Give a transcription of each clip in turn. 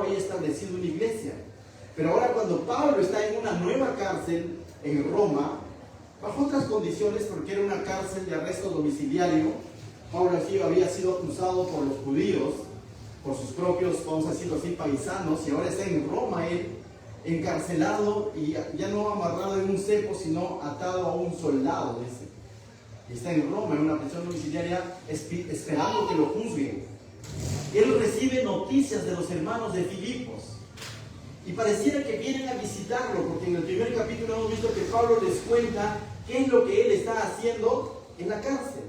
dejó ahí establecido una iglesia. Pero ahora cuando Pablo está en una nueva cárcel en Roma, bajo otras condiciones, porque era una cárcel de arresto domiciliario, Pablo había sido acusado por los judíos, por sus propios, vamos a decirlo así, paisanos, y ahora está en Roma él, encarcelado y ya no amarrado en un cepo, sino atado a un soldado, dice. Y está en Roma, en una prisión domiciliaria, esperando que lo juzguen. Él recibe noticias de los hermanos de Filipos. Y pareciera que vienen a visitarlo, porque en el primer capítulo hemos visto que Pablo les cuenta qué es lo que él está haciendo en la cárcel.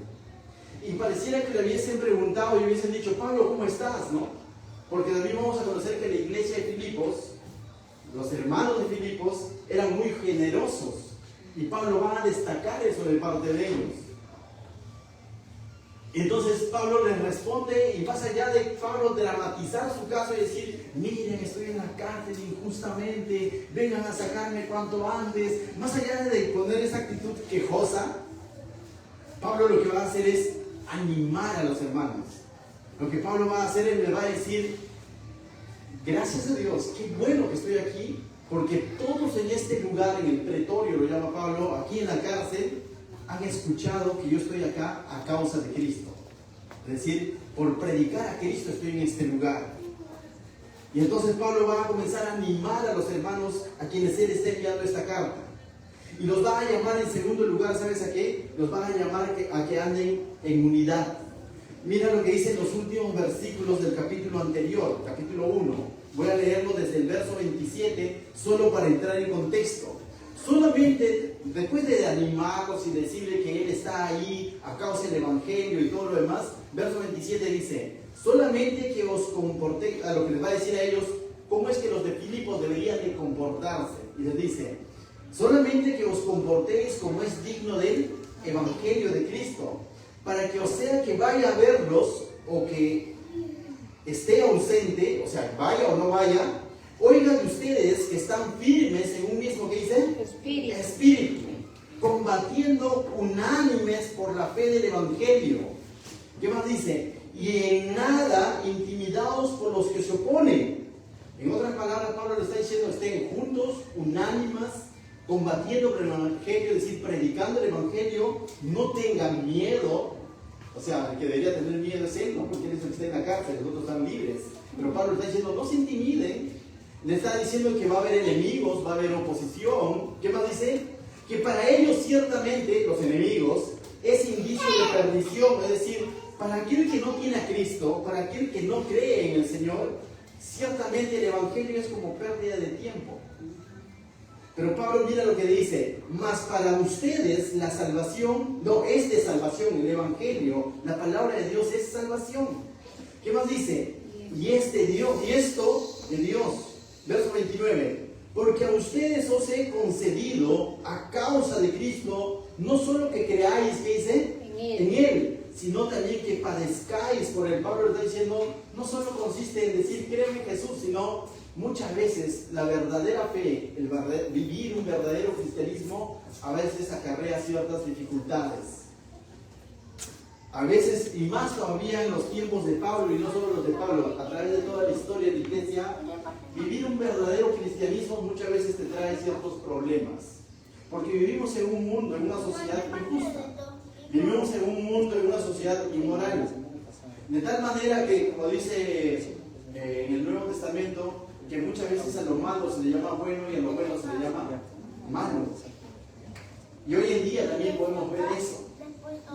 Y pareciera que le hubiesen preguntado y hubiesen dicho, Pablo, ¿cómo estás? ¿No? Porque también vamos a conocer que la iglesia de Filipos, los hermanos de Filipos, eran muy generosos. Y Pablo va a destacar eso de parte de ellos. Entonces Pablo les responde y pasa allá de Pablo dramatizar su caso y decir, miren, estoy en la cárcel injustamente, vengan a sacarme cuanto antes. Más allá de poner esa actitud quejosa, Pablo lo que va a hacer es animar a los hermanos. Lo que Pablo va a hacer es le va a decir, gracias a Dios, qué bueno que estoy aquí, porque todos en este lugar, en el pretorio, lo llama Pablo, aquí en la cárcel, han escuchado que yo estoy acá a causa de Cristo. Es decir, por predicar a Cristo estoy en este lugar. Y entonces Pablo va a comenzar a animar a los hermanos a quienes él está enviando esta carta. Y los va a llamar en segundo lugar, ¿sabes a qué? Los va a llamar a que anden en unidad. Mira lo que dice en los últimos versículos del capítulo anterior, capítulo 1. Voy a leerlo desde el verso 27, solo para entrar en contexto. Solamente después de animarlos y decirle que él está ahí a causa del evangelio y todo lo demás, verso 27 dice, solamente que os comportéis, a lo que les va a decir a ellos, cómo es que los de Filipos deberían de comportarse. Y les dice, solamente que os comportéis como es digno del evangelio de Cristo, para que o sea que vaya a verlos o que esté ausente, o sea, vaya o no vaya, oigan de ustedes que están firmes en un mismo, ¿qué dice? Espíritu, combatiendo unánimes por la fe del evangelio. ¿Qué más dice? Y en nada intimidados por los que se oponen. En otras palabras, Pablo le está diciendo, estén juntos, unánimes, combatiendo por el evangelio, es decir, predicando el evangelio, no tengan miedo. O sea, el que debería tener miedo es él, ¿no? Porque él es el que está en la cárcel, los otros están libres. Pero Pablo está diciendo, no se intimiden. Le está diciendo que va a haber enemigos, va a haber oposición. ¿Qué más dice? Que para ellos ciertamente, los enemigos, es indicio de perdición. Es decir, para aquel que no tiene a Cristo, para aquel que no cree en el Señor, ciertamente el evangelio es como pérdida de tiempo. Pero Pablo mira lo que dice, mas para ustedes la salvación no es de salvación, el evangelio, la palabra de Dios es salvación. ¿Qué más dice? Y es de Dios, y esto de Dios. Verso 29, porque a ustedes os he concedido a causa de Cristo, no solo que creáis, ¿qué dice? En Él, sino también que padezcáis por Él. Pablo está diciendo, no solo consiste en decir créeme en Jesús, sino muchas veces la verdadera fe, vivir un verdadero cristianismo, a veces acarrea ciertas dificultades. A veces, y más todavía en los tiempos de Pablo, y no solo los de Pablo, a través de toda la historia de la iglesia, vivir un verdadero cristianismo muchas veces te trae ciertos problemas. Porque vivimos en un mundo, en una sociedad injusta. Vivimos en un mundo, en una sociedad inmoral. De tal manera que, como dice en el Nuevo Testamento, que muchas veces a lo malo se le llama bueno y a lo bueno se le llama malo. Y hoy en día también podemos ver eso.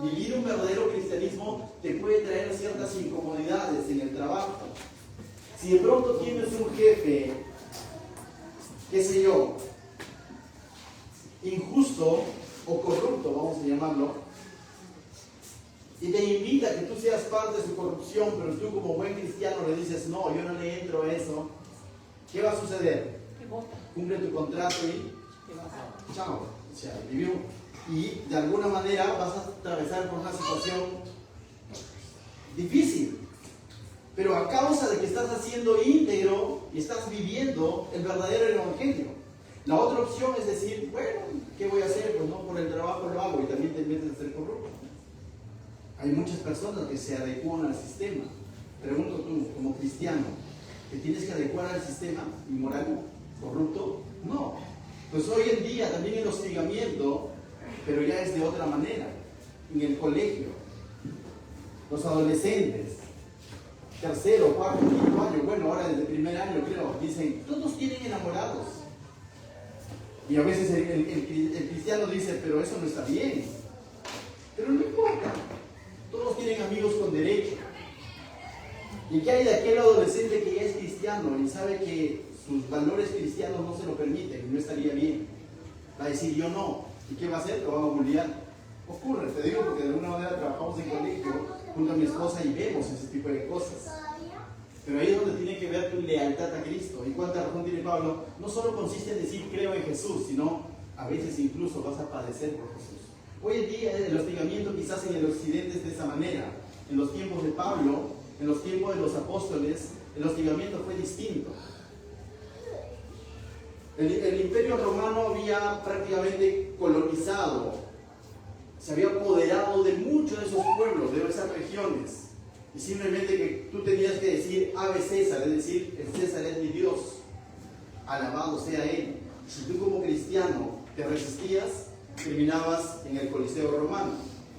Vivir un verdadero cristianismo te puede traer ciertas incomodidades en el trabajo. Si de pronto tienes un jefe, qué sé yo, injusto o corrupto, vamos a llamarlo, y te invita a que tú seas parte de su corrupción, pero tú como buen cristiano le dices, no, yo no le entro a eso, ¿qué va a suceder? Cumple tu contrato y chao. O sea, vivió. Y de alguna manera vas a atravesar por una situación difícil. Pero a causa de que estás haciendo íntegro y estás viviendo el verdadero evangelio. La otra opción es decir, bueno, ¿qué voy a hacer? Pues no, por el trabajo lo hago y también te metes a ser corrupto. Hay muchas personas que se adecúan al sistema. Pregunto tú, como cristiano, ¿Te tienes que adecuar al sistema inmoral, corrupto? No. Pues hoy en día también el hostigamiento, pero ya es de otra manera. En el colegio, los adolescentes, tercero, cuarto, quinto año, bueno, ahora desde el primer año creo, dicen, todos tienen enamorados. Y a veces el cristiano dice, pero eso no está bien. Pero no importa, todos tienen amigos con derecho. ¿Y qué hay de aquel adolescente que ya es cristiano y sabe que sus valores cristianos no se lo permiten y no estaría bien? Va a decir, yo no. ¿Y qué va a hacer? Lo va a bullear. Ocurre, te digo, porque de alguna manera trabajamos en colegio junto a mi esposa y vemos ese tipo de cosas. Pero ahí es donde tiene que ver tu lealtad a Cristo. ¿Y cuánta razón tiene Pablo? No solo consiste en decir creo en Jesús, sino a veces incluso vas a padecer por Jesús. Hoy en día el hostigamiento quizás en el occidente es de esa manera. En los tiempos de Pablo, en los tiempos de los apóstoles, el hostigamiento fue distinto. El imperio romano había prácticamente colonizado, se había apoderado de muchos de esos pueblos, de esas regiones. Y simplemente que tú tenías que decir Ave César, es decir, el César es mi Dios, alabado sea Él. Si tú como cristiano te resistías, terminabas en el Coliseo Romano,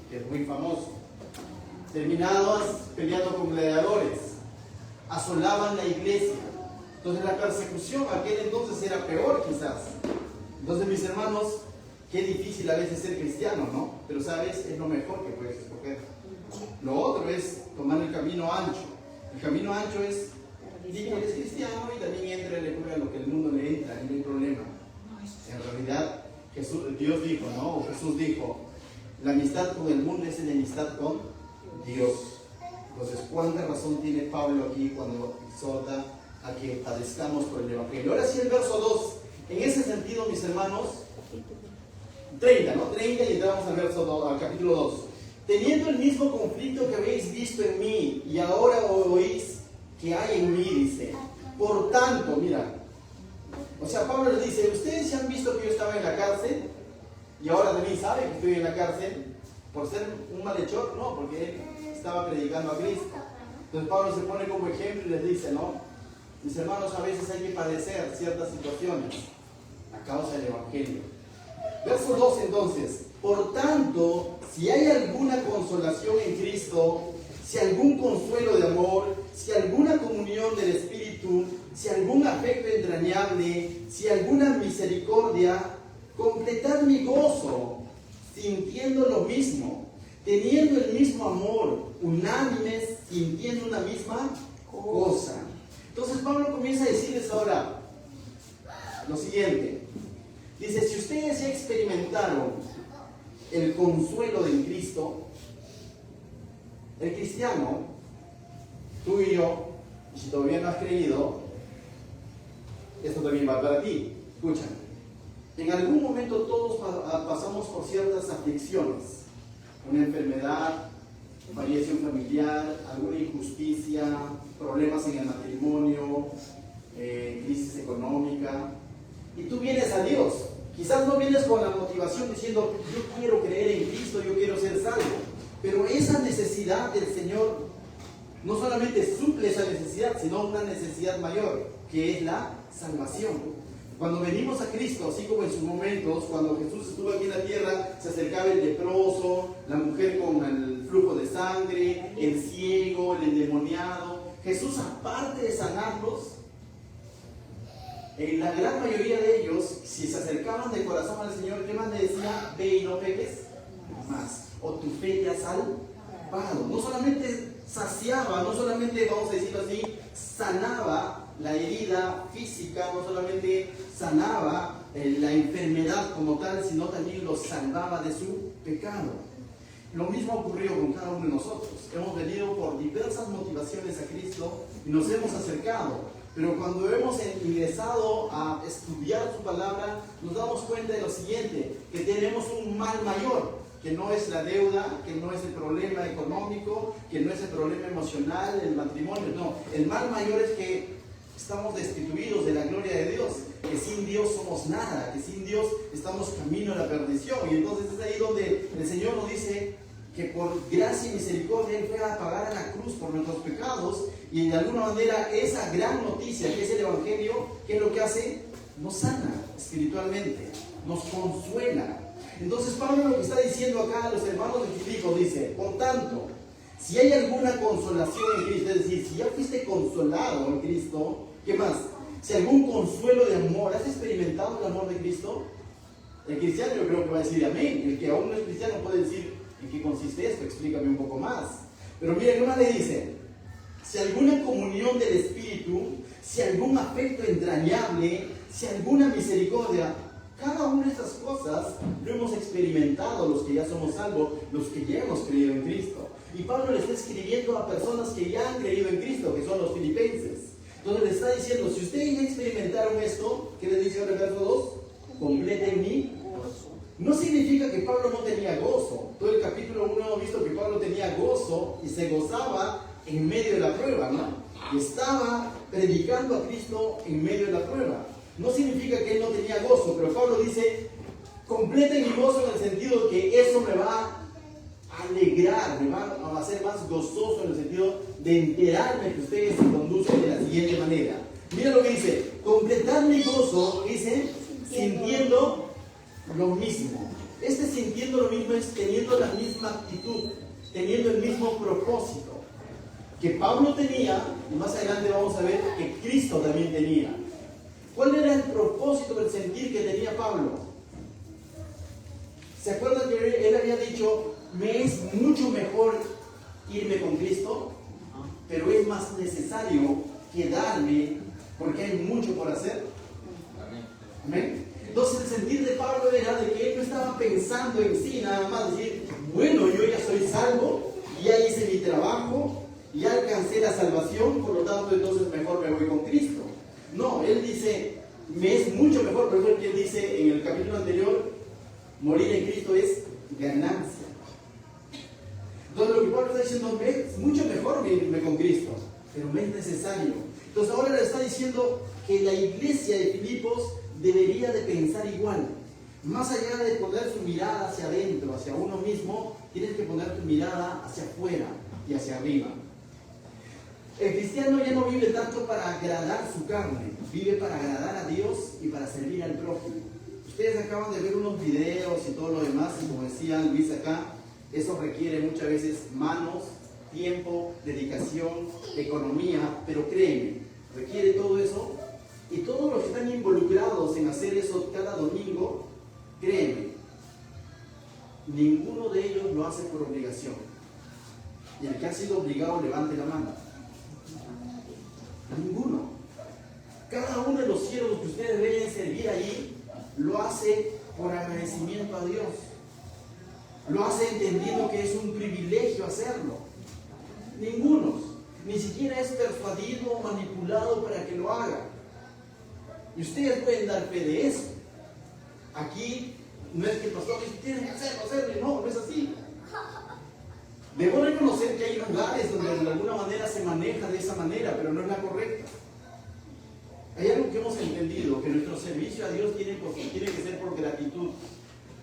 que es muy famoso. Terminabas peleando con gladiadores, asolaban la iglesia. Entonces la persecución aquel entonces era peor quizás. Entonces mis hermanos, qué difícil a veces ser cristiano, ¿no? Pero sabes, es lo mejor que puedes escoger. Lo otro es tomar el camino ancho. El camino ancho es, digo, eres cristiano y también entra a lo que el mundo le entra, y no hay problema. En realidad, Dios dijo, ¿no? O Jesús dijo, la amistad con el mundo es enemistad con Dios. Entonces, ¿cuánta razón tiene Pablo aquí cuando exhorta a que padezcamos por el Evangelio? Ahora sí el verso 2. En ese sentido, mis hermanos, 30, ¿no? 30 y entramos al verso 2, al capítulo 2. Teniendo el mismo conflicto que habéis visto en mí y ahora oís que hay en mí, dice. Por tanto, mira, o sea, Pablo les dice, ustedes ya han visto que yo estaba en la cárcel y ahora también saben que estoy en la cárcel por ser un malhechor, no, porque él estaba predicando a Cristo. Entonces Pablo se pone como ejemplo y les dice, ¿no? Mis hermanos, a veces hay que padecer ciertas situaciones a causa del Evangelio. Verso 2 entonces, por tanto, si hay alguna consolación en Cristo, si algún consuelo de amor, si alguna comunión del Espíritu, si algún afecto entrañable, si alguna misericordia, completad mi gozo, sintiendo lo mismo, teniendo el mismo amor, unánimes, sintiendo una misma cosa. Entonces Pablo comienza a decirles ahora lo siguiente. Dice, si ustedes ya experimentaron el consuelo de Cristo, el cristiano, tú y yo, y si todavía no has creído, esto también va para ti. Escucha, en algún momento todos pasamos por ciertas aflicciones, una enfermedad, variación familiar, alguna injusticia, problemas en el matrimonio, crisis económica, y tú vienes a Dios. Quizás no vienes con la motivación diciendo, yo quiero creer en Cristo, yo quiero ser salvo. Pero esa necesidad del Señor no solamente suple esa necesidad, sino una necesidad mayor, que es la salvación. Cuando venimos a Cristo, así como en sus momentos, cuando Jesús estuvo aquí en la tierra, se acercaba el leproso, la mujer con el flujo de sangre, el ciego, el endemoniado. Jesús, aparte de sanarlos, en la gran mayoría de ellos, si se acercaban de corazón al Señor, ¿qué más le decía? Ve y no peques más. O tu fe te ha salvado. No solamente saciaba, no solamente, vamos a decirlo así, sanaba la herida física, no solamente sanaba la enfermedad como tal, sino también los salvaba de su pecado. Lo mismo ocurrió con cada uno de nosotros. Hemos venido por diversas motivaciones a Cristo y nos hemos acercado. Pero cuando hemos ingresado a estudiar su palabra, nos damos cuenta de lo siguiente, que tenemos un mal mayor, que no es la deuda, que no es el problema económico, que no es el problema emocional, el matrimonio, no. El mal mayor es que estamos destituidos de la gloria de Dios, que sin Dios somos nada, que sin Dios estamos camino a la perdición. Y entonces es ahí donde el Señor nos dice que por gracia y misericordia Él fue a pagar a la cruz por nuestros pecados, Y de alguna manera esa gran noticia que es el Evangelio, ¿qué es lo que hace? Nos sana espiritualmente, nos consuela. Entonces Pablo lo que está diciendo acá a los hermanos de Filipos dice, por tanto, si hay alguna consolación en Cristo, es decir, si ya fuiste consolado en Cristo, ¿qué más? Si algún consuelo de amor, ¿has experimentado el amor de Cristo? El cristiano yo creo que va a decir amén. El que aún no es cristiano puede decir, ¿en qué consiste esto? Explícame un poco más. Pero miren, una le dice, si alguna comunión del Espíritu, si algún afecto entrañable, si alguna misericordia, cada una de estas cosas lo hemos experimentado los que ya somos salvos, los que ya hemos creído en Cristo. Y Pablo le está escribiendo a personas que ya han creído en Cristo, que son los filipenses. Entonces le está diciendo, si ustedes ya experimentaron esto, ¿qué les dice ahora el verso 2? Completen mi gozo. No significa que Pablo no tenía gozo. Todo el capítulo 1 hemos visto que Pablo tenía gozo y se gozaba en medio de la prueba, ¿no? Y estaba predicando a Cristo en medio de la prueba. No significa que él no tenía gozo, pero Pablo dice, completen mi gozo en el sentido de que eso me va a alegrar, me va a hacer más gozoso en el sentido de enterarme que ustedes se conducen de la siguiente manera. Mira lo que dice, completar mi gozo, dice, sintiendo lo mismo. Este sintiendo lo mismo es teniendo la misma actitud, teniendo el mismo propósito que Pablo tenía, y más adelante vamos a ver que Cristo también tenía. ¿Cuál era el propósito del sentir que tenía Pablo? ¿Se acuerdan que él había dicho, me es mucho mejor irme con Cristo, pero es más necesario quedarme porque hay mucho por hacer? Amén. Entonces el sentir de Pablo era de que él no estaba pensando en sí nada más, decir, bueno, yo ya soy salvo, ya hice mi trabajo, ya alcancé la salvación, por lo tanto entonces mejor me voy con Cristo. No, él dice, me es mucho mejor, por ejemplo, él dice en el capítulo anterior, morir en Cristo es ganancia. Entonces lo que Pablo está diciendo, me es mucho mejor irme con Cristo, pero me es necesario. Entonces ahora le está diciendo que la iglesia de Filipos debería de pensar igual. Más allá de poner su mirada hacia adentro, hacia uno mismo, tienes que poner tu mirada hacia afuera y hacia arriba. El cristiano ya no vive tanto para agradar su carne, vive para agradar a Dios y para servir al prójimo. Ustedes acaban de ver unos videos y todo lo demás, y como decía Luis acá, eso requiere muchas veces manos, tiempo, dedicación, economía, pero créeme, requiere todo eso. Y todos los que están involucrados en hacer eso cada domingo, créeme, ninguno de ellos lo hace por obligación. Y el que ha sido obligado, levante la mano. Ninguno. Cada uno de los siervos que ustedes ven servir allí, lo hace por agradecimiento a Dios. Lo hace entendiendo que es un privilegio hacerlo. Ninguno. Ni siquiera es persuadido o manipulado para que lo haga. Y ustedes pueden dar fe de eso. Aquí no es que el pastor dice, tienen que hacerlo. No, no es así. Debo reconocer que hay lugares donde de alguna manera se maneja de esa manera, pero no es la correcta. Hay algo que hemos entendido, que nuestro servicio a Dios tiene que ser por gratitud.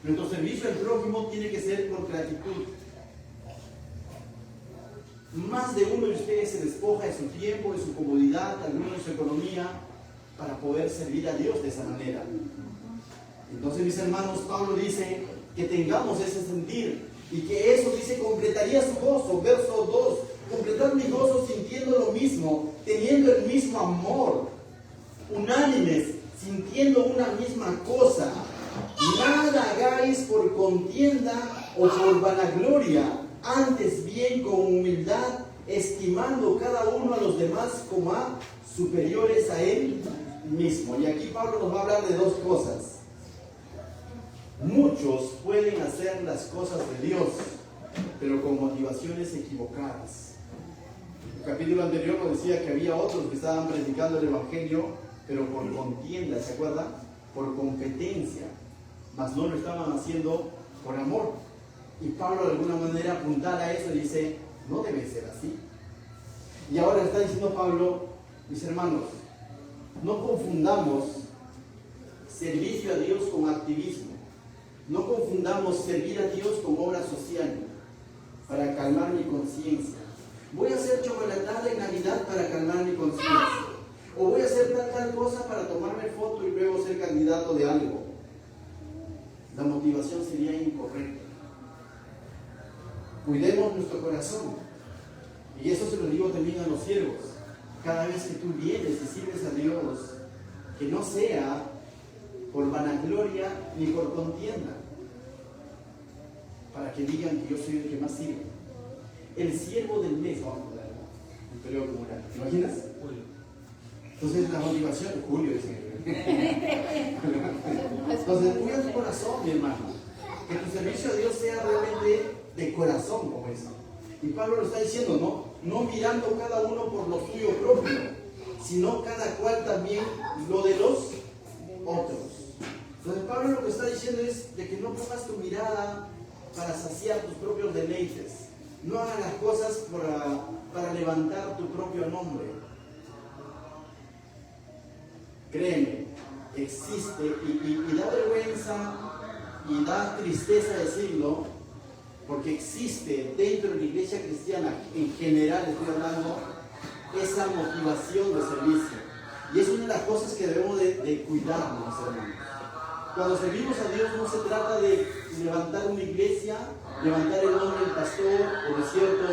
Nuestro servicio al prójimo tiene que ser por gratitud. Más de uno de ustedes se despoja de su tiempo, de su comodidad, alguno de su economía, para poder servir a Dios de esa manera. Entonces, mis hermanos, Pablo dice que tengamos ese sentir y que eso, dice, completaría su gozo. Verso 2, completar mi gozo sintiendo lo mismo, teniendo el mismo amor, unánimes, sintiendo una misma cosa. Nada hagáis por contienda o por vanagloria, antes bien con humildad, estimando cada uno a los demás como a superiores a él mismo. Y aquí Pablo nos va a hablar de dos cosas. Muchos pueden hacer las cosas de Dios, pero con motivaciones equivocadas. El capítulo anterior nos decía que había otros que estaban predicando el Evangelio, pero por contienda, ¿se acuerdan? Por competencia, mas no lo estaban haciendo por amor. Y Pablo de alguna manera apuntala a eso y dice, no debe ser así. Y ahora está diciendo Pablo, mis hermanos, no confundamos servicio a Dios con activismo. No confundamos servir a Dios con obra social para calmar mi conciencia. voy a hacer chocolatada en Navidad para calmar mi conciencia. O voy a hacer tal cosa para tomarme foto y luego ser candidato de algo. La motivación sería incorrecta. Cuidemos nuestro corazón. Y eso se lo digo también a los siervos. Cada vez que tú vienes y sirves a Dios, que no sea por vanagloria ni por contienda, para que digan que yo soy el que más sirve. El siervo del mes, vamos a hablar, un periodo comunal. ¿Te imaginas? Julio. Entonces la motivación, Julio dice. Entonces cuida tu corazón, mi hermano. Que tu servicio a Dios sea realmente de corazón, como eso. Y Pablo lo está diciendo, no mirando cada uno por lo suyo propio, sino cada cual también lo de los otros. Entonces Pablo lo que está diciendo es de que no pongas tu mirada para saciar tus propios deleites. No hagas las cosas para levantar tu propio nombre. Créeme, existe y da vergüenza y da tristeza decirlo, porque existe dentro de la iglesia cristiana, en general estoy hablando, esa motivación de servicio. Y es una de las cosas que debemos de cuidarnos, hermanos. Cuando servimos a Dios no se trata de levantar una iglesia, levantar el nombre del pastor o de cierto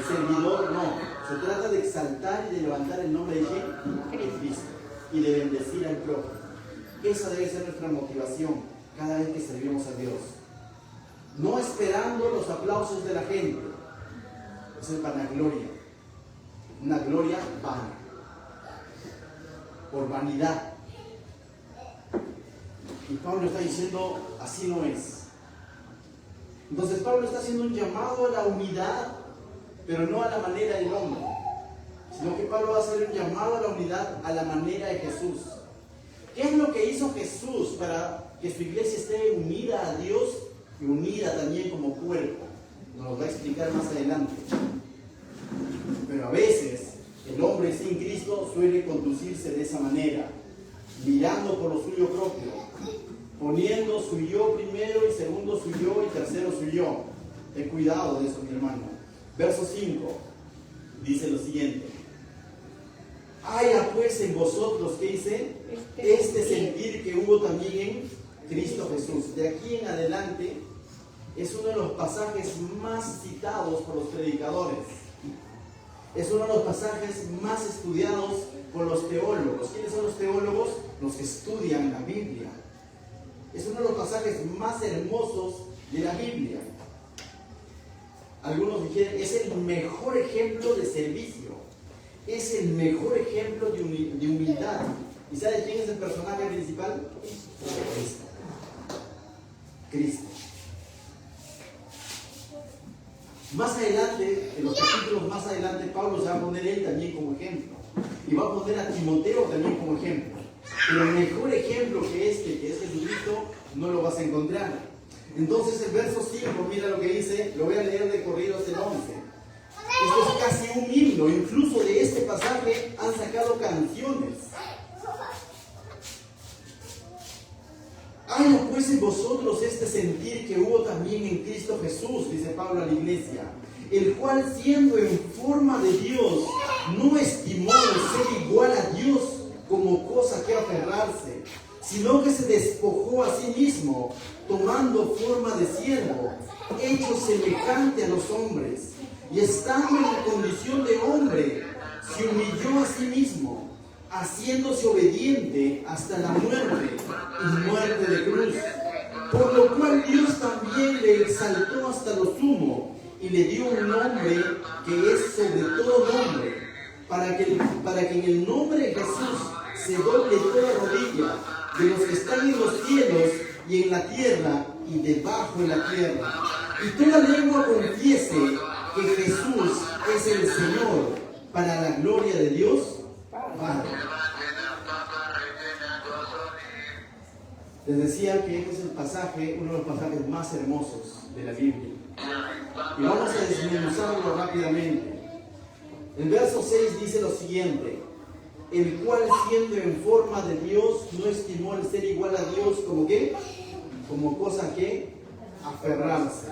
servidor, no. Se trata de exaltar y de levantar el nombre de ¿quién? De Cristo. Y de bendecir al prójimo. Esa debe ser nuestra motivación cada vez que servimos a Dios. No esperando los aplausos de la gente. Eso es vanagloria. Una gloria vana. Por vanidad. Y Pablo está diciendo, así no es. Entonces Pablo está haciendo un llamado a la unidad, pero no a la manera del hombre, sino que Pablo va a hacer un llamado a la unidad a la manera de Jesús. ¿Qué es lo que hizo Jesús para que su iglesia esté unida a Dios y unida también como cuerpo? Nos lo va a explicar más adelante. Pero a veces el hombre sin Cristo suele conducirse de esa manera, mirando por lo suyo propio, poniendo su yo primero y segundo su yo y tercero su yo. Ten cuidado de eso, mi hermano. Verso 5 dice lo siguiente: haya pues en vosotros, ¿qué dice? Este sentir que hubo también en Cristo Jesús. De aquí en adelante es uno de los pasajes más citados por los predicadores. Es uno de los pasajes más estudiados por los teólogos. ¿Quiénes son los teólogos? Los que estudian la Biblia. Es uno de los pasajes más hermosos de la Biblia. Algunos dijeron, es el mejor ejemplo de servicio. Es el mejor ejemplo de humildad. ¿Y sabe quién es el personaje principal? Cristo. Cristo. Más adelante, en los capítulos más adelante, Pablo se va a poner él también como ejemplo. Y va a poner a Timoteo también como ejemplo. Pero el mejor ejemplo que es Jesucristo, no lo vas a encontrar. Entonces el verso 5, mira lo que dice, lo voy a leer de corrido hasta el 11. Esto es casi un himno, incluso de este pasaje han sacado canciones. Haya pues en vosotros este sentir que hubo también en Cristo Jesús, dice Pablo a la iglesia, el cual siendo en forma de Dios, no estimó el ser igual a Dios como cosa que aferrarse, sino que se despojó a sí mismo, tomando forma de siervo, hecho semejante a los hombres, y estando en la condición de hombre, se humilló a sí mismo, haciéndose obediente hasta la muerte, y muerte de cruz. Por lo cual Dios también le exaltó hasta lo sumo, y le dio un nombre que es sobre todo nombre, para que en el nombre de Jesús se doble toda rodilla, de los que están en los cielos y en la tierra y debajo de la tierra, y toda lengua confiese que Jesús es el Señor, para la gloria de Dios Padre. Les decía que este es el pasaje, uno de los pasajes más hermosos de la Biblia. Y vamos a desmenuzarlo rápidamente. El verso 6 dice lo siguiente: el cual siendo en forma de Dios, no estimó el ser igual a Dios como ¿qué? Como cosa que aferrarse.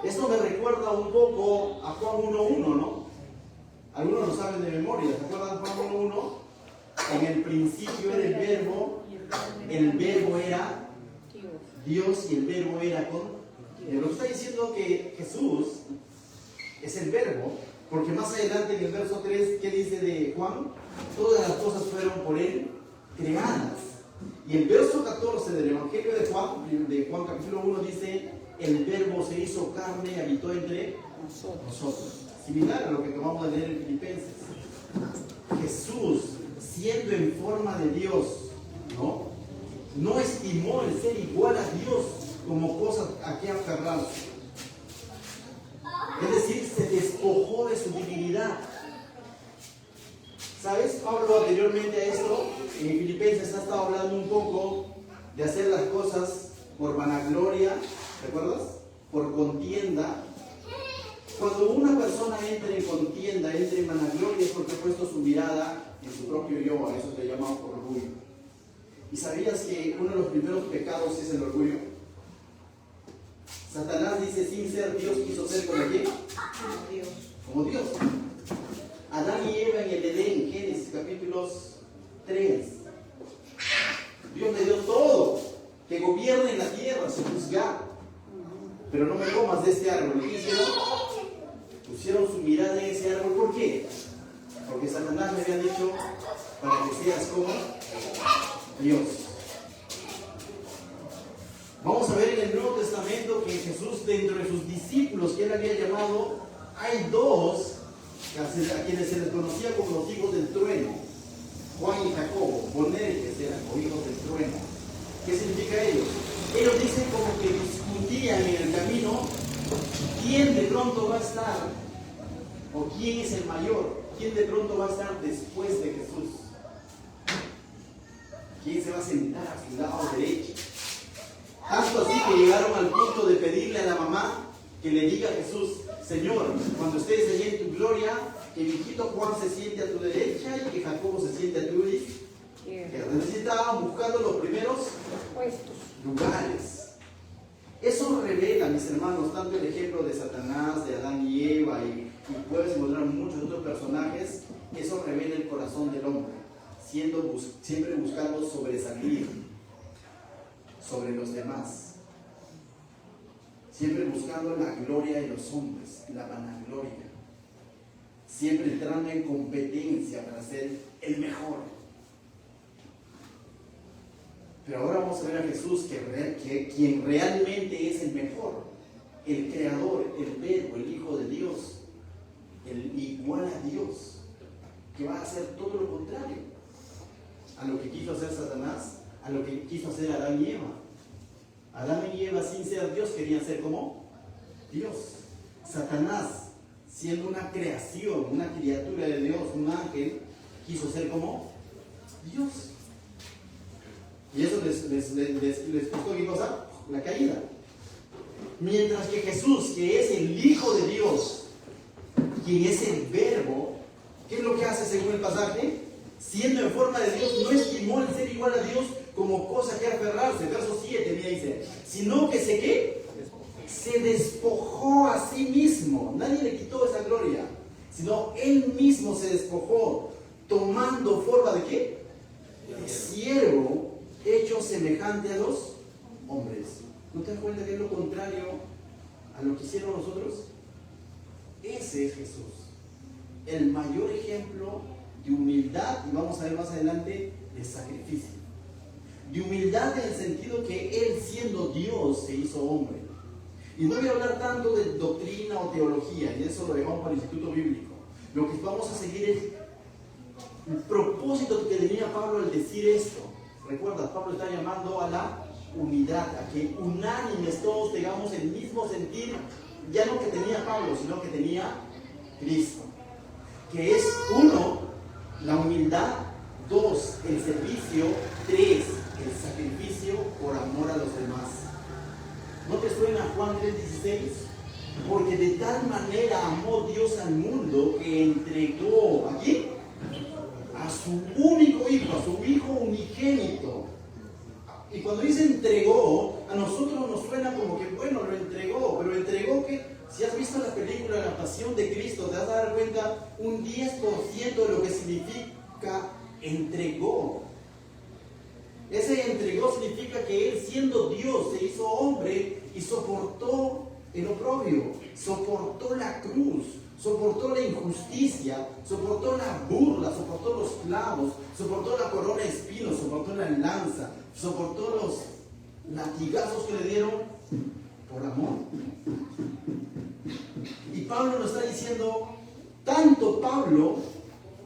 Esto me recuerda un poco a Juan 1:1, ¿no? Algunos lo saben de memoria. ¿Se acuerdan de Juan 1:1? En el principio era el verbo era Dios y el verbo era con Dios. Lo que está diciendo que Jesús es el verbo, porque más adelante en el verso 3, ¿qué dice de Juan? Todas las cosas fueron por él creadas. Y el verso 14 del Evangelio de Juan capítulo 1 dice: el verbo se hizo carne y habitó entre nosotros. Similar a lo que acabamos de leer en Filipenses. Jesús, siendo en forma de Dios, no estimó el ser igual a Dios como cosa a que aferrarse. Es decir, se despojó de su divinidad. ¿Sabes? Pablo anteriormente a esto, en Filipenses, ha estado hablando un poco de hacer las cosas por vanagloria, ¿recuerdas? Por contienda. Cuando una persona entra en contienda, entra en vanagloria, es porque ha puesto su mirada en su propio yo. A eso se llama orgullo. ¿Y sabías que uno de los primeros pecados es el orgullo? Satanás dice: sin ser Dios, quiso ser como quién? Como Dios. Adán y Eva en el Edén, Génesis capítulos 3. Dios le dio todo, que gobierne la tierra, se juzga. Pero no me comas de este árbol. ¿Y qué hicieron? Pusieron su mirada en ese árbol. ¿Por qué? Porque Satanás le había dicho: para que seas como Dios. Vamos a ver en el Nuevo Testamento que Jesús, dentro de sus discípulos que él había llamado, hay dos a quienes se les conocía como los hijos del trueno: Juan y Jacobo. Boanerges eran, o hijos del trueno. ¿Qué significa ellos? Ellos dicen como que discutían en el camino quién de pronto va a estar, o quién es el mayor, quién de pronto va a estar después de Jesús, quién se va a sentar a su lado derecho. Tanto así que llegaron al punto de pedirle a la mamá que le diga a Jesús: Señor, cuando estés allí en tu gloria, que mi hijito Juan se siente a tu derecha y que Jacobo se siente a tu izquierda. Necesitaban buscando los primeros lugares. Eso revela, mis hermanos, tanto el ejemplo de Satanás, de Adán y Eva, y puedes encontrar muchos otros personajes. Eso revela el corazón del hombre, siempre buscando sobresalir sobre los demás, siempre buscando la gloria de los hombres, la vanagloria, siempre entrando en competencia para ser el mejor. Pero ahora vamos a ver a Jesús, quien realmente es el mejor, el creador, el verbo, el Hijo de Dios, el igual a Dios, que va a hacer todo lo contrario a lo que quiso hacer Satanás, a lo que quiso hacer Adán y Eva. Adán y Eva, sin ser Dios, querían ser como Dios. Satanás, siendo una creación, una criatura de Dios, un ángel, quiso ser como Dios. Y eso les costó, ¿qué cosa? La caída. Mientras que Jesús, que es el Hijo de Dios, quien es el Verbo, ¿qué es lo que hace según el pasaje? Siendo en forma de Dios, no estimó el ser igual a Dios como cosa que aferrarse. Verso 7, mira, dice: sino que se despojó a sí mismo. Nadie le quitó esa gloria, sino él mismo se despojó, tomando forma de ¿qué? De siervo, hecho semejante a los hombres. ¿No te das cuenta que es lo contrario a lo que hicieron nosotros? Ese es Jesús, el mayor ejemplo de humildad, y vamos a ver más adelante, de sacrificio. De humildad en el sentido que él, siendo Dios, se hizo hombre. Y no voy a hablar tanto de doctrina o teología, y eso lo dejamos para el Instituto Bíblico. Lo que vamos a seguir es el propósito que tenía Pablo al decir esto. Recuerda, Pablo está llamando a la unidad, a que unánimes todos tengamos el mismo sentir, ya no que tenía Pablo, sino que tenía Cristo. Que es 1, la humildad; 2, el servicio; 3, el sacrificio por amor a los demás. ¿No te suena Juan 3:16? Porque de tal manera amó Dios al mundo que entregó aquí a su único hijo, a su hijo unigénito. Y cuando dice entregó, a nosotros nos suena como que, bueno, lo entregó, pero entregó que, si has visto la película La Pasión de Cristo, te vas a dar cuenta, un 10% de lo que significa entregó. Ese entregó significa que Él, siendo Dios, se hizo hombre y soportó el oprobio, soportó la cruz, soportó la injusticia, soportó la burla, soportó los clavos, soportó la corona de espinos, soportó la lanza, soportó los latigazos que le dieron por amor. Y Pablo nos está diciendo, tanto Pablo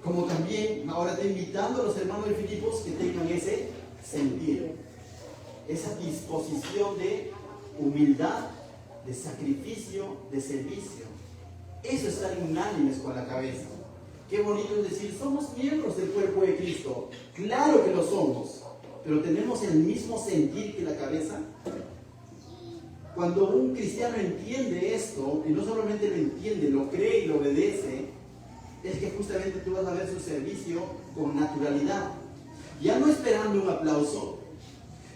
como también ahora está invitando a los hermanos de Filipos que tengan ese sentir, esa disposición de humildad, de sacrificio, de servicio. Eso es estar unánimes con la cabeza. Qué bonito es decir, somos miembros del cuerpo de Cristo. Claro que lo somos, pero tenemos el mismo sentir que la cabeza. Cuando un cristiano entiende esto, y no solamente lo entiende, lo cree y lo obedece, es que justamente tú vas a ver su servicio con naturalidad. Ya no esperando un aplauso,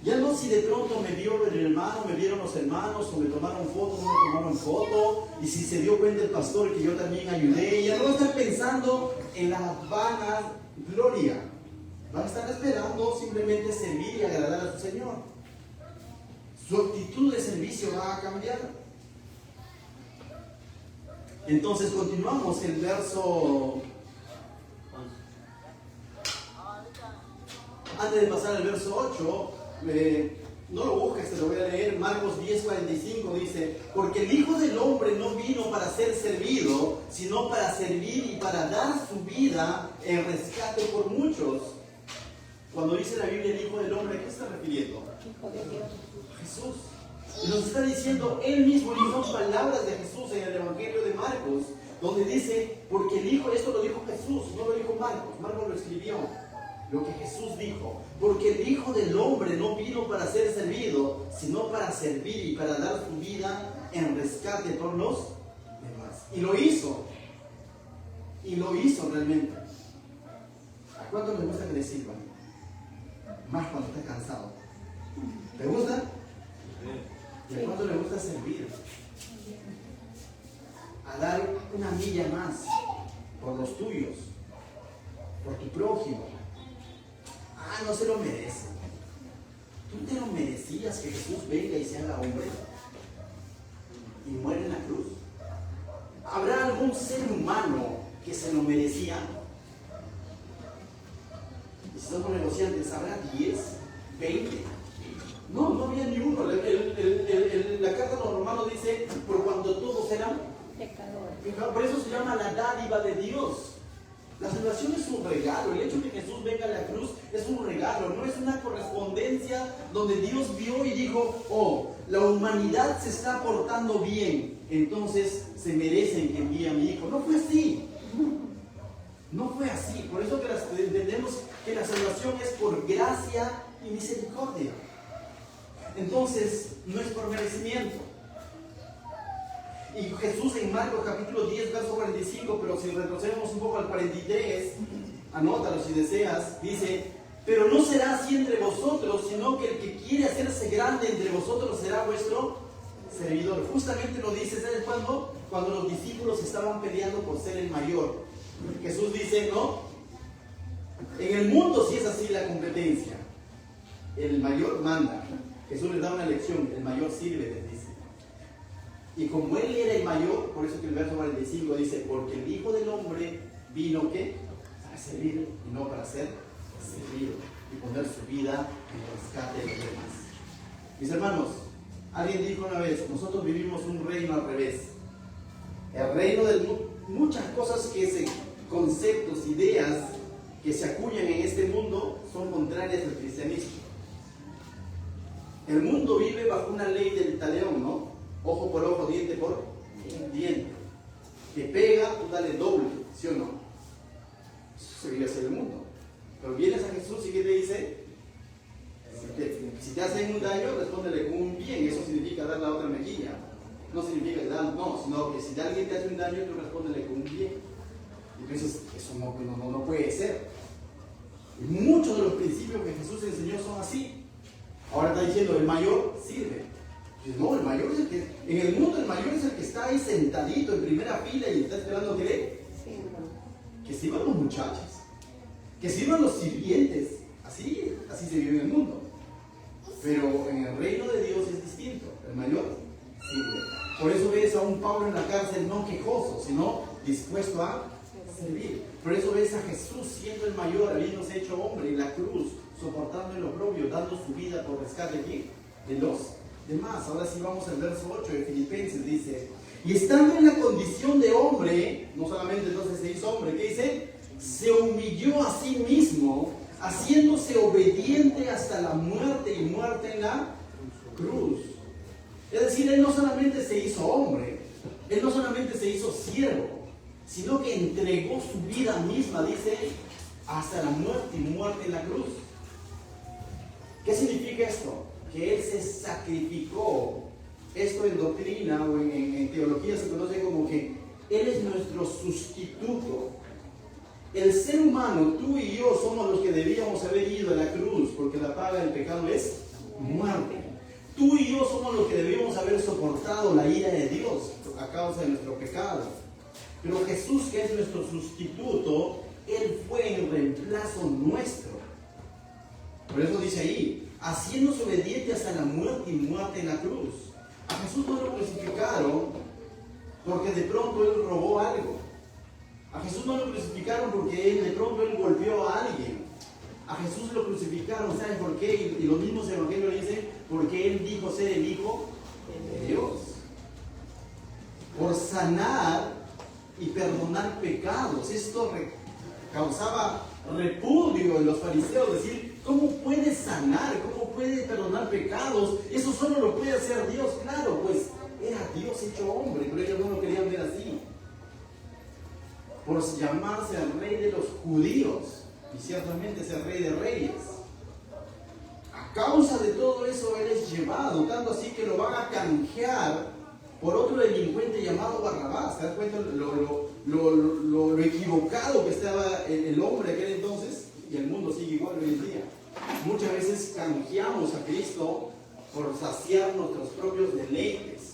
ya no si de pronto me vio el hermano, me vieron los hermanos, o me tomaron foto, no me tomaron foto, y si se dio cuenta el pastor que yo también ayudé, ya no va a estar pensando en la vana gloria. Va a estar esperando simplemente servir y agradar a su Señor. Su actitud de servicio va a cambiar. Entonces continuamos el verso. Antes de pasar al verso 8, no lo busques, te lo voy a leer. Marcos 10:45 dice: porque el Hijo del Hombre no vino para ser servido, sino para servir y para dar su vida en rescate por muchos. Cuando dice la Biblia el Hijo del Hombre, ¿a qué está refiriendo? Hijo de Dios. Jesús. Y nos está diciendo él mismo, y son palabras de Jesús en el Evangelio de Marcos, donde dice, porque el Hijo, esto lo dijo Jesús, no lo dijo Marcos, Marcos lo escribió, lo que Jesús dijo, porque el Hijo del Hombre no vino para ser servido, sino para servir y para dar su vida en rescate por los demás. Y lo hizo realmente. ¿A cuánto les gusta que les sirvan? Más cuando está cansado. ¿Te gusta? ¿Y a cuánto le gusta servir? A dar una milla más por los tuyos, por tu prójimo. Ah, no se lo merece. ¿Tú te lo merecías que Jesús venga y se haga hombre y muera en la cruz? ¿Habrá algún ser humano que se lo merecía? Y si somos negociantes, ¿habrá 10, 20? No había ni uno. La carta a los romanos dice, por cuanto todos eran pecadores. Por eso se llama la dádiva de Dios. La salvación es un regalo. El hecho de que Jesús venga a la cruz es un regalo. No es una correspondencia donde Dios vio y dijo, oh, la humanidad se está portando bien, entonces se merecen que envíe a mi hijo. No fue así. No fue así. Por eso que entendemos que la salvación es por gracia y misericordia. Entonces, no es por merecimiento. Y Jesús en Marcos capítulo 10, verso 45, pero si retrocedemos un poco al 43, anótalo si deseas, dice, pero no será así entre vosotros, sino que el que quiere hacerse grande entre vosotros será vuestro servidor. Justamente lo dice, ¿sabes cuándo? Cuando los discípulos estaban peleando por ser el mayor. Jesús dice, no, en el mundo sí es así la competencia. El mayor manda. Jesús les da una lección, el mayor sirve, les dice. Y como él era el mayor, por eso que el verso 45 dice, porque el Hijo del Hombre vino, ¿qué? Para servir y no para ser servido. Y poner su vida en rescate de los demás. Mis hermanos, alguien dijo una vez, nosotros vivimos un reino al revés. El reino de muchas cosas conceptos, ideas que se acuñan en este mundo son contrarias al cristianismo. El mundo vive bajo una ley del talión, ¿no? Ojo por ojo, diente por diente. Que pega, tú dale doble, ¿sí o no? Eso se vive así en el mundo. Pero vienes a Jesús y ¿qué te dice? Si te hacen un daño, respóndele con un bien. Eso significa dar la otra mejilla. No significa que no, sino que si alguien te hace un daño, tú respóndele con un bien. Entonces, eso no puede ser. Y muchos de los principios que Jesús enseñó son así. Ahora está diciendo, el mayor sirve. No, el mayor es el que, en el mundo el mayor es el que está ahí sentadito en primera fila y está esperando que le... Que sirvan los muchachos, que sirvan los sirvientes. Así se vive en el mundo. Pero en el reino de Dios es distinto. El mayor sirve. Por eso ves a un Pablo en la cárcel no quejoso, sino dispuesto a servir. Por eso ves a Jesús siendo el mayor, habiéndose hecho hombre en la cruz, soportando el oprobio, dando su vida por rescate de los demás. Ahora sí vamos al verso 8 de Filipenses, dice: y estando en la condición de hombre, no solamente entonces se hizo hombre, ¿qué dice? Se humilló a sí mismo, haciéndose obediente hasta la muerte, y muerte en la cruz. Es decir, él no solamente se hizo hombre, él no solamente se hizo siervo, sino que entregó su vida misma, dice, hasta la muerte, y muerte en la cruz. ¿Qué significa esto? Que él se sacrificó. Esto en doctrina o en teología se conoce como que él es nuestro sustituto. El ser humano, tú y yo, somos los que debíamos haber ido a la cruz, porque la paga del pecado es muerte. Tú y yo somos los que debíamos haber soportado la ira de Dios a causa de nuestro pecado. Pero Jesús, que es nuestro sustituto, él fue en reemplazo nuestro. Por eso dice ahí, haciéndose obediente hasta la muerte, y muerte en la cruz. A Jesús no lo crucificaron porque de pronto él robó algo. A Jesús no lo crucificaron porque de pronto él golpeó a alguien. A Jesús lo crucificaron, ¿saben por qué? Y los mismos evangelios dicen, porque él dijo ser el Hijo de Dios. Por sanar y perdonar pecados. Esto causaba repudio en los fariseos, decir, ¿cómo puede sanar? ¿Cómo puede perdonar pecados? Eso solo lo puede hacer Dios. Claro, pues era Dios hecho hombre, pero ellos no lo querían ver así. Por llamarse el rey de los judíos, y ciertamente es el rey de reyes. A causa de todo eso él es llevado, tanto así que lo van a canjear por otro delincuente llamado Barrabás. ¿Te das cuenta lo equivocado que estaba el hombre aquel entonces? Y el mundo sigue igual hoy en día. Muchas veces canjeamos a Cristo por saciar nuestros propios deleites.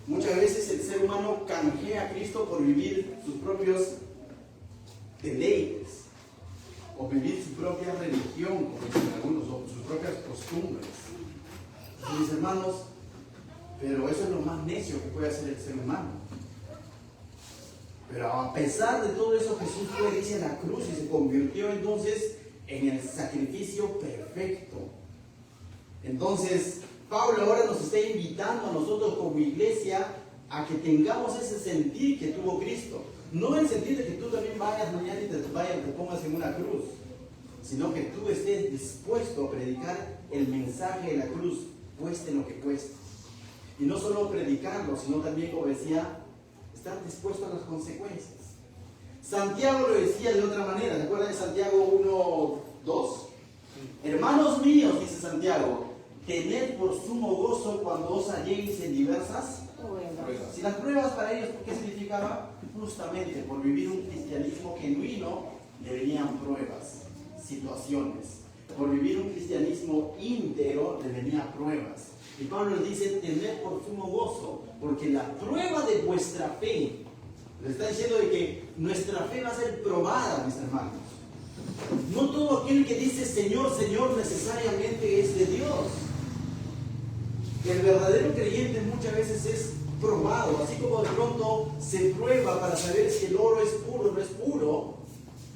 Muchas veces el ser humano canjea a Cristo por vivir sus propios deleites, o vivir su propia religión, como dicen algunos, o sus propias costumbres. Y mis hermanos, pero eso es lo más necio que puede hacer el ser humano. Pero a pesar de todo eso, Jesús fue, dice, a la cruz y se convirtió entonces en el sacrificio perfecto. Entonces, Pablo ahora nos está invitando a nosotros como iglesia a que tengamos ese sentir que tuvo Cristo. No el sentir de que tú también vayas mañana y te pongas en una cruz, sino que tú estés dispuesto a predicar el mensaje de la cruz, cueste lo que cueste. Y no solo predicarlo, sino también, como decía, estar dispuesto a las consecuencias. Santiago lo decía de otra manera. ¿Se acuerdan de Santiago 1:2? Hermanos míos, dice Santiago, tened por sumo gozo cuando os halléis en diversas pruebas. Y las pruebas para ellos, ¿qué significaba? Justamente por vivir un cristianismo genuino le venían pruebas, situaciones. Por vivir un cristianismo íntegro le venían pruebas. Y Pablo les dice, tened por sumo gozo, porque la prueba de vuestra fe, le está diciendo de que nuestra fe va a ser probada, mis hermanos. No todo aquel que dice Señor, Señor necesariamente es de Dios. El verdadero creyente muchas veces es probado, así como de pronto se prueba para saber si el oro es puro o no es puro,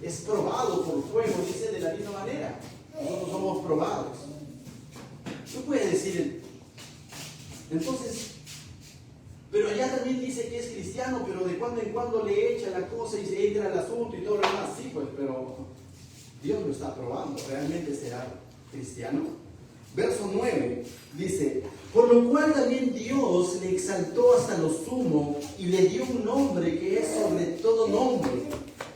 es probado por fuego, dice de la misma manera. Nosotros somos probados. Tú puedes decir, entonces, pero allá también dice que es cristiano, pero de cuando en cuando le echa la cosa y se entra al asunto y todo lo demás. Sí, pues, pero Dios lo está probando. ¿Realmente será cristiano? Verso 9 dice, por lo cual también Dios le exaltó hasta lo sumo y le dio un nombre que es sobre todo nombre,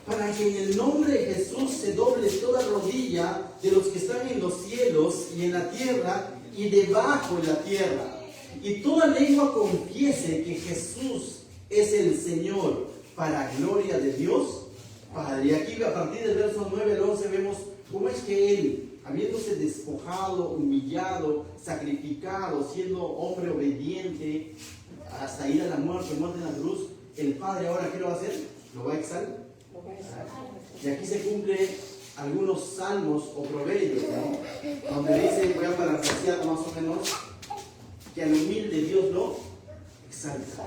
para que en el nombre de Jesús se doble toda rodilla de los que están en los cielos y en la tierra y debajo de la tierra, y toda lengua confiese que Jesús es el Señor, para gloria de Dios Padre. Y aquí a partir del verso 9 al 11 vemos cómo es que Él, habiéndose despojado, humillado, sacrificado, siendo hombre obediente hasta ir a la muerte en la cruz, el Padre ahora ¿qué lo va a hacer? ¿Lo va a exaltar? Y aquí se cumple algunos salmos o proverbios, ¿no? Donde dice, voy a parafrasear más o menos, que al humilde Dios lo exalta,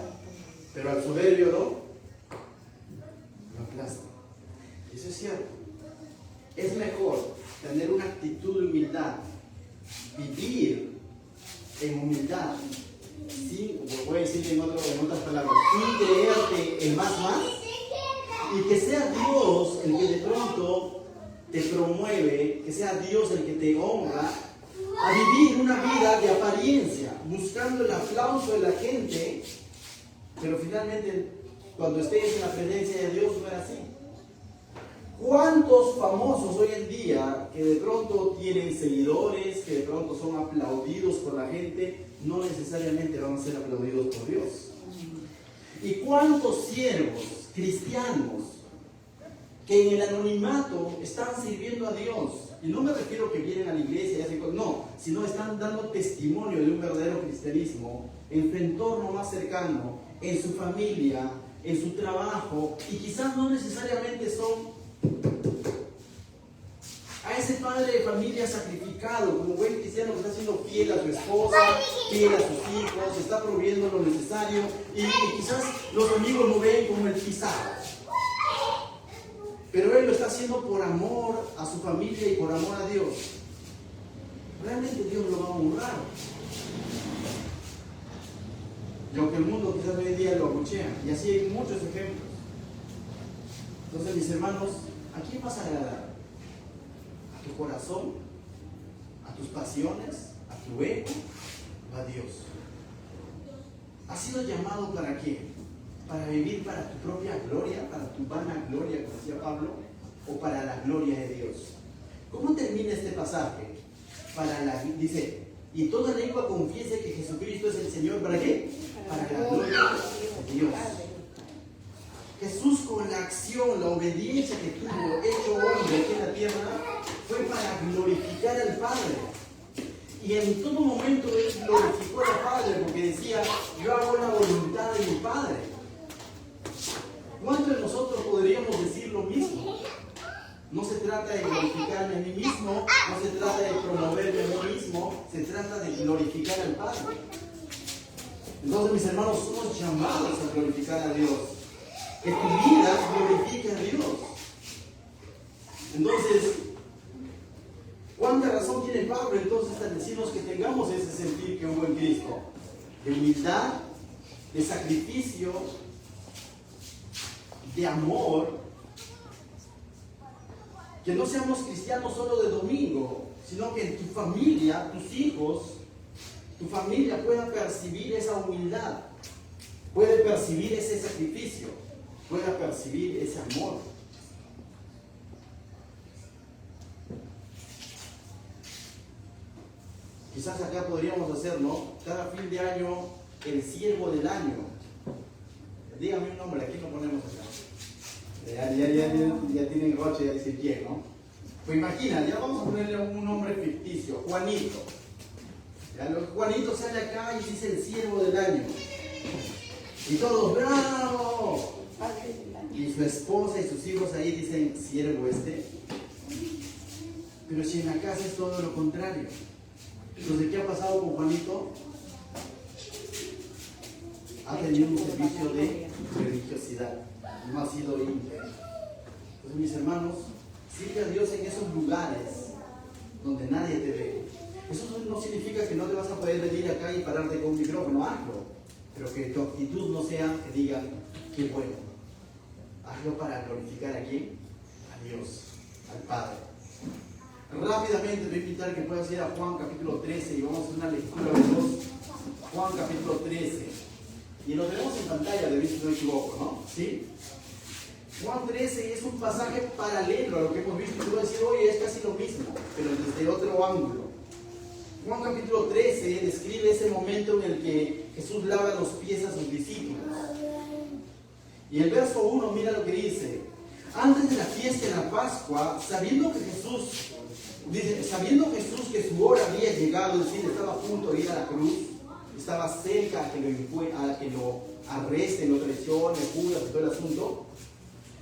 pero al soberbio lo aplasta. Eso es cierto. Es mejor tener una actitud de humildad, vivir en humildad, sin, voy a decir en otras palabras, sin creerte el más, y que sea Dios el que de pronto te promueve, que sea Dios el que te honra, a vivir una vida de apariencia, buscando el aplauso de la gente, pero finalmente cuando estés en la presencia de Dios no es así. ¿Cuántos famosos hoy en día que de pronto tienen seguidores, que de pronto son aplaudidos por la gente, no necesariamente van a ser aplaudidos por Dios? ¿Y cuántos siervos cristianos que en el anonimato están sirviendo a Dios? Y no me refiero que vienen a la iglesia y hacen cosas, no, sino están dando testimonio de un verdadero cristianismo en su entorno más cercano, en su familia, en su trabajo, y quizás no necesariamente son a ese padre de familia sacrificado, como buen cristiano que está siendo fiel a su esposa, fiel a sus hijos, está proveyendo lo necesario, y quizás los amigos lo ven como el pisado. Pero él lo está haciendo por amor a su familia y por amor a Dios. Realmente Dios lo va a honrar. Y aunque el mundo quizás hoy en día lo abuchea, y así hay muchos ejemplos. Entonces, mis hermanos, ¿a quién vas a agradar? ¿A tu corazón? ¿A tus pasiones? ¿A tu ego? ¿O a Dios? ¿Has sido llamado para qué? ¿Para vivir para tu propia gloria, para tu vana gloria, como decía Pablo, o para la gloria de Dios? ¿Cómo termina este pasaje? Dice, y toda lengua confiese que Jesucristo es el Señor, ¿para qué? Para la gloria de Dios. Jesús, con la acción, la obediencia que tuvo, hecho hombre aquí en la tierra, fue para glorificar al Padre. Y en todo momento él glorificó al Padre porque decía, yo hago la voluntad de mi Padre. ¿Cuántos de nosotros podríamos decir lo mismo? No se trata de glorificarme a mí mismo, no se trata de promoverme a mí mismo, se trata de glorificar al Padre. Entonces, mis hermanos, somos llamados a glorificar a Dios. Que tu vida glorifique a Dios. Entonces, ¿cuánta razón tiene Pablo entonces al decirnos que tengamos ese sentir que hubo en Cristo? De humildad, de sacrificio, de amor. Que no seamos cristianos solo de domingo, sino que en tu familia, tus hijos, tu familia pueda percibir esa humildad, puede percibir ese sacrificio, pueda percibir ese amor. Quizás acá podríamos hacer, ¿no? Cada fin de año, el siervo del año. Dígame un nombre, aquí lo ponemos acá. Ya tienen roche, ya dice quién, ¿no? Pues imagina, ya vamos a ponerle un nombre ficticio, Juanito. Ya, Juanito sale acá y dice el siervo del año. Y todos, ¡bravo! Y su esposa y sus hijos ahí dicen, siervo este. Pero si en la casa es todo lo contrario. Entonces, ¿qué ha pasado con Juanito? Ha tenido un servicio de religiosidad. No ha sido íntegro. Entonces, mis hermanos, sirve a Dios en esos lugares donde nadie te ve. Eso no significa que no te vas a poder venir acá y pararte con un micrófono, hazlo. Pero que tu actitud no sea que digan, qué bueno. Hazlo para glorificar a quién? A Dios, al Padre. Rápidamente te voy a invitar que puedas ir a Juan capítulo 13 y vamos a hacer una lectura de Dios. Juan capítulo 13. Y lo tenemos en pantalla, de si no me equivoco, ¿no? ¿Sí? Juan 13 es un pasaje paralelo a lo que hemos visto. Yo voy a decir, oye, es casi lo mismo, pero desde otro ángulo. Juan capítulo 13 describe ese momento en el que Jesús lava los pies a sus discípulos. Y el verso 1, mira lo que dice. antes de la fiesta de la Pascua, sabiendo Jesús que su hora había llegado, es decir, estaba a punto de ir a la cruz, estaba cerca a que lo arresten, lo traicionen, Judas y todo el asunto,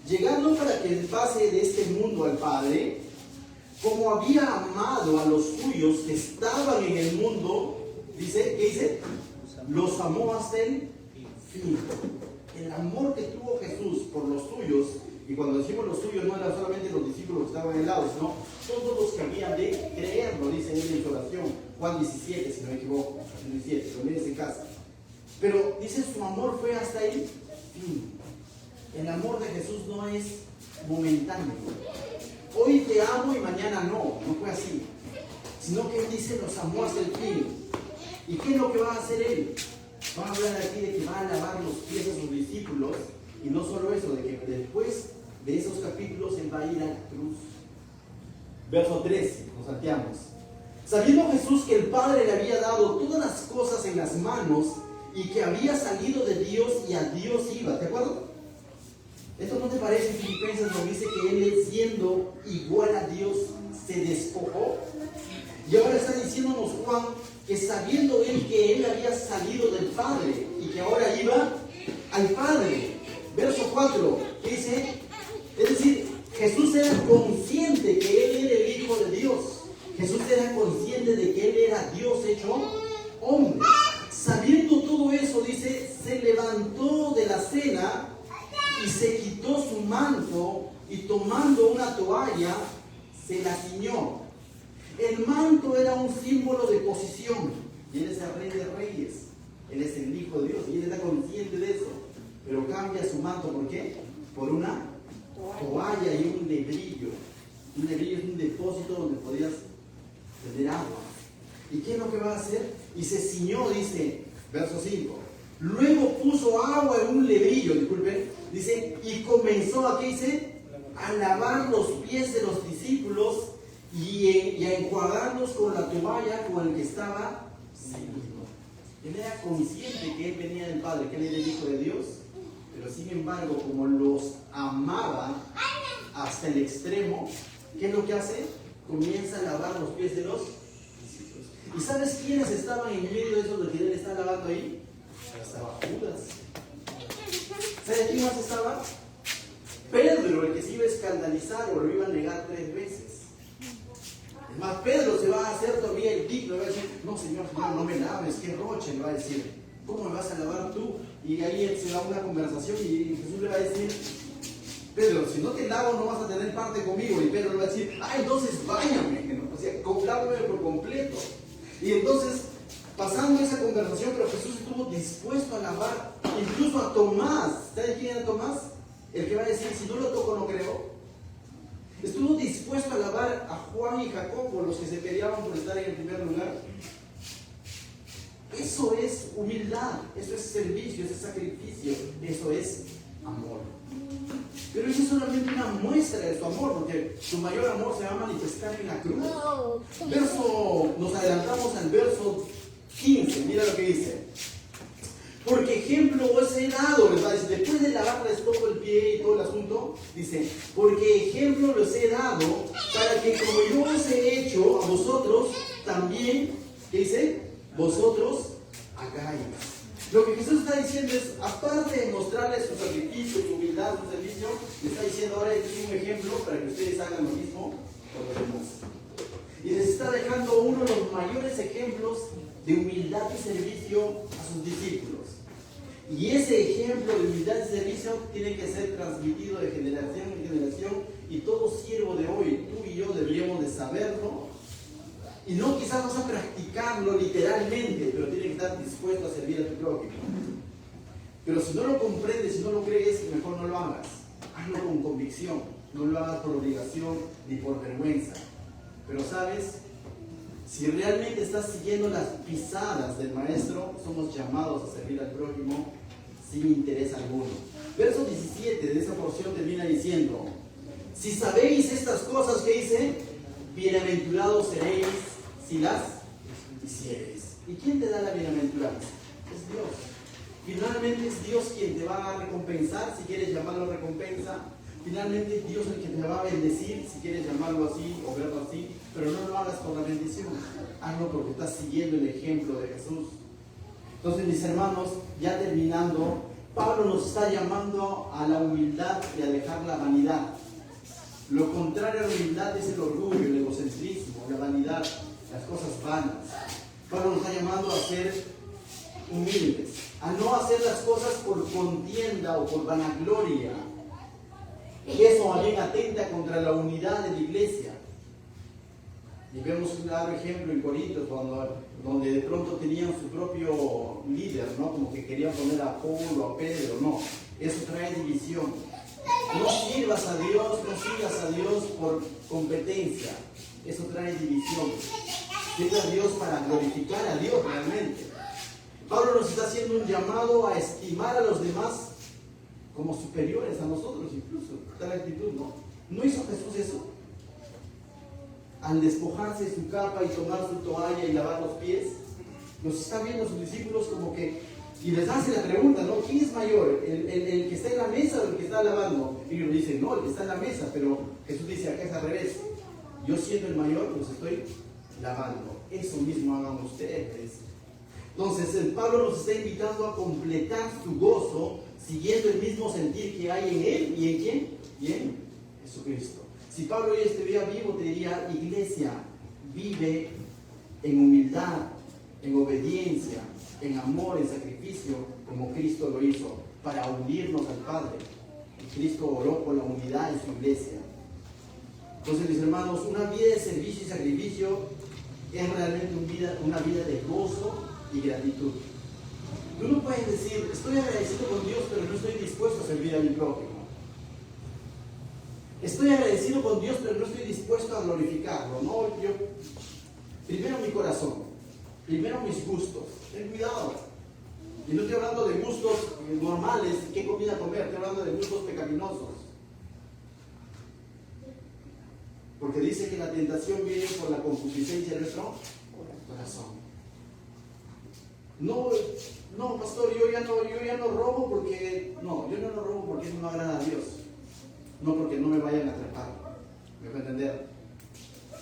llegando para que pase de este mundo al Padre, como había amado a los suyos que estaban en el mundo, dice, ¿qué dice? Los amó hasta el fin. El amor que tuvo Jesús por los suyos, y cuando decimos los suyos no eran solamente los discípulos que estaban en el lado, sino todos los que habían de creerlo, dice él en su oración, Juan 17, si no me equivoco, 17, lo lees en casa. Pero dice, su amor fue hasta el fin. El amor de Jesús no es momentáneo. Hoy te amo y mañana no fue así. Sino que él dice, los amó hasta el fin. ¿Y qué es lo que va a hacer él? Va a hablar aquí de que va a lavar los pies a sus discípulos. Y no solo eso, de que después de esos capítulos él va a ir a la cruz. Verso 13, nos salteamos. Sabiendo Jesús que el Padre le había dado todas las cosas en las manos y que había salido de Dios y a Dios iba. ¿Te acuerdas? ¿Esto no te parece en Filipenses donde dice que él, siendo igual a Dios, se despojó? Y ahora está diciéndonos Juan que sabiendo él que él había salido del Padre y que ahora iba al Padre. Verso 4, ¿qué dice? Es decir, Jesús era consciente que él era el Hijo de Dios. Jesús era consciente de que él era Dios hecho hombre. Sabiendo todo eso, dice, se levantó de la cena y se quitó su manto y tomando una toalla, se la ciñó. El manto era un símbolo de posición. Y él es el Rey de Reyes. Él es el Hijo de Dios y él está consciente de eso. Pero cambia su manto, ¿por qué? Por una toalla y un lebrillo. Un lebrillo es un depósito donde podías tener agua. ¿Y qué es lo que va a hacer? Y se ciñó, dice, verso 5. Luego puso agua en un lebrillo, disculpen, dice, y comenzó, aquí dice, a lavar los pies de los discípulos y a enjuagarlos con la toalla con el que estaba ceñido. Él era consciente que él venía del Padre, que él era el Hijo de Dios, pero sin embargo, como los amaba hasta el extremo, ¿qué es lo que hace? Comienza a lavar los pies de los discípulos. ¿Y sabes quiénes estaban en medio de eso de que él está lavando ahí? Estaba Judas. ¿Sabes quién más estaba? Pedro, el que se iba a escandalizar o lo iba a negar 3 veces. Es más, Pedro se va a hacer todavía el digno, le va a decir, no señor, no me laves, qué roche, le va a decir, ¿cómo me vas a lavar tú? Y ahí se da una conversación y Jesús le va a decir, Pedro, si no te lavo no vas a tener parte conmigo. Y Pedro le va a decir, entonces báñame, ¿no? O sea, lávame por completo. Y entonces, pasando esa conversación, pero Jesús estuvo dispuesto a lavar incluso a Tomás. ¿Sabes quién era Tomás? El que va a decir, si no lo toco no creo. Estuvo dispuesto a lavar a Juan y Jacobo, los que se peleaban por estar en el primer lugar. Eso es humildad, eso es servicio, eso es sacrificio, eso es amor. Pero eso es solamente una muestra de su amor, porque su mayor amor se va a manifestar en la cruz. Nos adelantamos al verso 15, mira lo que dice. Porque ejemplo os he dado, ¿verdad? Después de lavarles todo el pie y todo el asunto, dice, porque ejemplo les he dado para que como yo os he hecho a vosotros, también, ¿qué dice? Vosotros hagáis. Lo que Jesús está diciendo es, aparte de mostrarles su sacrificio, su humildad, su servicio, le está diciendo ahora este es un ejemplo para que ustedes hagan lo mismo por los demás. Y les está dejando uno de los mayores ejemplos de humildad y servicio a sus discípulos. Y ese ejemplo de humildad y servicio tiene que ser transmitido de generación en generación, y todo siervo de hoy, tú y yo, deberíamos de saberlo. Y no quizás vas a practicarlo literalmente, pero tienes que estar dispuesto a servir a tu prójimo. Pero si no lo comprendes, si no lo crees, mejor no lo hagas. Hazlo con convicción, no lo hagas por obligación ni por vergüenza. Pero sabes, si realmente estás siguiendo las pisadas del Maestro, somos llamados a servir al prójimo sin interés alguno. Verso 17 de esa porción termina diciendo, si sabéis estas cosas que dice, bienaventurados seréis si las hiciereis. ¿Y quién te da la bienaventuranza? Es Dios. Finalmente es Dios quien te va a recompensar, si quieres llamarlo recompensa, finalmente Dios es el que te va a bendecir, si quieres llamarlo así o verlo así, pero no lo hagas por la bendición, hazlo porque estás siguiendo el ejemplo de Jesús. Entonces, mis hermanos, ya terminando, Pablo nos está llamando a la humildad y a dejar la vanidad. Lo contrario a la humildad es el orgullo, el egocentrismo, la vanidad, las cosas vanas. Pablo nos está llamando a ser humildes, a no hacer las cosas por contienda o por vanagloria. Y eso más bien atenta contra la unidad de la iglesia. Y vemos un claro ejemplo en Corintios, donde de pronto tenían su propio líder, ¿no? Como que querían poner a Pablo, a Pedro, no. Eso trae división. No sirvas a Dios, no sigas a Dios por competencia. Eso trae división. Sirve a Dios para glorificar a Dios realmente. Pablo nos está haciendo un llamado a estimar a los demás como superiores a nosotros, incluso. Tal actitud, ¿no? ¿No hizo Jesús eso? Al despojarse de su capa y tomar su toalla y lavar los pies, nos está viendo a sus discípulos como que, y les hace la pregunta, ¿no? ¿Quién es mayor? ¿El que está en la mesa o el que está lavando? Y ellos dicen, no, el que está en la mesa, pero Jesús dice, acá es al revés. Yo siendo el mayor, los estoy lavando. Eso mismo hagan ustedes. Entonces, el Pablo nos está invitando a completar su gozo siguiendo el mismo sentir que hay en él. ¿Y en quién? Y en Jesucristo. Si Pablo hoy estuviera vivo, te diría, iglesia, vive en humildad, en obediencia, en amor, en sacrificio, como Cristo lo hizo, para unirnos al Padre. Y Cristo oró por la unidad en su iglesia. Entonces, mis hermanos, una vida de servicio y sacrificio es realmente una vida de gozo y gratitud. Tú no puedes decir, estoy agradecido con Dios, pero no estoy dispuesto a servir a mi prójimo. Estoy agradecido con Dios, pero no estoy dispuesto a glorificarlo. No, primero mi corazón, primero mis gustos. Ten cuidado. Y no estoy hablando de gustos normales, qué comida comer, estoy hablando de gustos pecaminosos. Porque dice que la tentación viene por la concupiscencia de nuestro corazón. No, pastor, yo ya no robo porque... No, yo no lo robo porque eso no agrada a Dios. No porque no me vayan a atrapar. ¿Me voy a entender?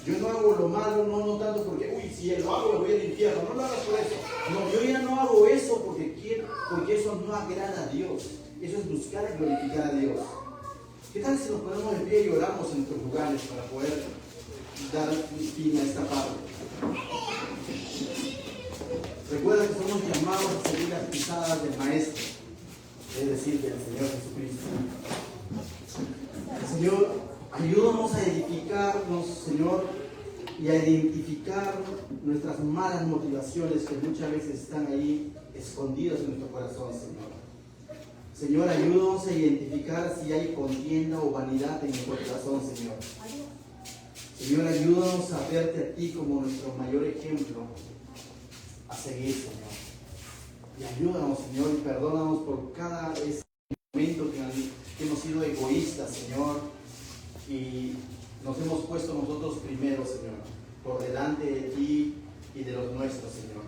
Yo no hago lo malo, no tanto porque, uy, si lo hago lo voy al infierno. No lo hagas por eso. No, yo ya no hago eso porque eso no agrada a Dios. Eso es buscar glorificar a Dios. ¿Qué tal si nos ponemos de pie y oramos en nuestros lugares para poder dar fin a esta parte? Recuerda que somos llamados a seguir las pisadas del Maestro, es decir, del Señor Jesucristo. Señor, ayúdanos a edificarnos, Señor, y a identificar nuestras malas motivaciones que muchas veces están ahí escondidas en nuestro corazón, Señor. Señor, ayúdanos a identificar si hay contienda o vanidad en nuestro corazón, Señor. Señor, ayúdanos a verte a ti como nuestro mayor ejemplo a seguir, Señor. Y ayúdanos, Señor, y perdónanos por cada momento que hemos sido egoístas, Señor, y nos hemos puesto nosotros primero, Señor, por delante de ti y de los nuestros, Señor.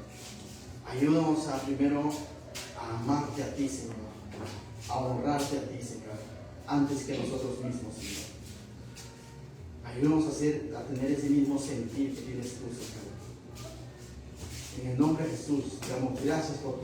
Ayúdanos a primero a amarte a ti, Señor, a honrarte a ti, Señor, antes que nosotros mismos, Señor. Ayúdanos a tener ese mismo sentir que tienes tú, Señor. En el nombre de Jesús, te damos gracias por tu